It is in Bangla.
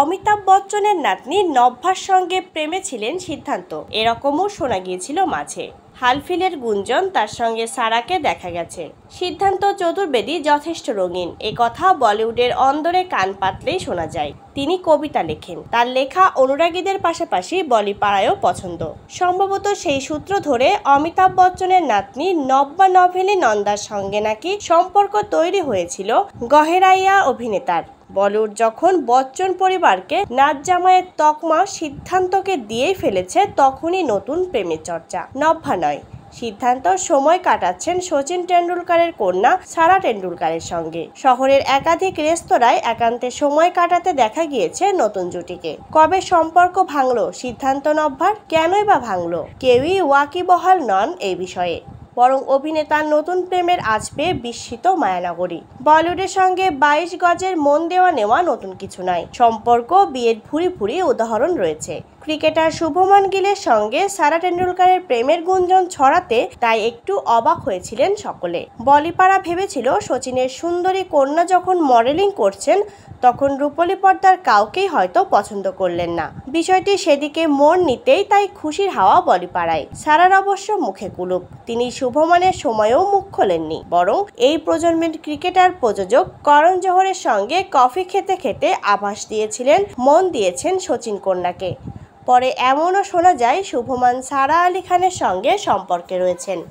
অমিতাভ বচ্চনের নাতনি নভ্যার সঙ্গে প্রেমে ছিলেন সিদ্ধান্ত, এরকমও শোনা গিয়েছিল মাঝে। হালফিলের গুঞ্জন, তার সঙ্গে সারাকে দেখা গেছে। সিদ্ধান্ত চতুর্বেদী যথেষ্ট রঙিন, এ কথা বলিউডের অন্দরে কান পাতলেই শোনা যায়। তিনি কবিতা লেখেন, তার লেখা অনুরাগীদের পাশাপাশি বলিপাড়ায়ও পছন্দ। সম্ভবত সেই সূত্র ধরে অমিতাভ বচ্চনের নাতনি নব্যা নভেলি নন্দার সঙ্গে নাকি সম্পর্ক তৈরি হয়েছিল গহেরাইয়া অভিনেতার। বলিউড যখন বচ্চন পরিবারকে নাচ জামাইয়ের তকমা সিদ্ধান্তকে দিয়েই ফেলেছে, তখনই নতুন প্রেমের চর্চা। নভ্যা নয়, সিদ্ধান্ত সময় কাটাচ্ছেন শচীন টেন্ডুলকারের কন্যা সারা টেন্ডুলকারের সঙ্গে। শহরের একাধিক রেস্তোরাঁয় একান্তে সময় কাটাতে দেখা গিয়েছে নতুন জুটিকে। কবে সম্পর্ক ভাঙলো সিদ্ধান্ত নভ্যার, কেনই বা ভাঙলো, কেউই ওয়াকিবহাল নন এই বিষয়ে। বরং অভিনেতার নতুন প্রেমের আঁচ পেয়ে বিস্মিত মায়ানগরী। বলিউডের সঙ্গে 22 গজের মন দেওয়া নেওয়া নতুন কিছু নয়, সম্পর্ক বিয়ের ভুরি ভুরি উদাহরণ রয়েছে। ক্রিকেটার শুভমান গিলের সঙ্গে সারা টেন্ডুলকারের প্রেমের গুঞ্জন ছড়াতে তাই একটু অবাক হয়েছিলেন সকলে। বলিপাড়া ভেবেছিল শচীনের সুন্দরী কন্যা যখন মডেলিং করছেন, তখন রূপলী পর্দার কাউকেই হয়তো পছন্দ করলেন না। বিষয়টি সেদিকে মোড় নিতেই তাই খুশির হাওয়া বলিপাড়ায়। সারার অবশ্য মুখে কুলুপ, তিনি শুভমানের সময়েও মুখ খোলেননি। বরং এই প্রজন্মের ক্রিকেটার প্রযোজক করণ জোহরের সঙ্গে কফি খেতে খেতে আভাস দিয়েছিলেন মন দিয়েছেন শচীন কন্যাকে। পরে এমনও শোনা যায় শুভমান সারা আলি খানের সঙ্গে সম্পর্কে রয়েছেন।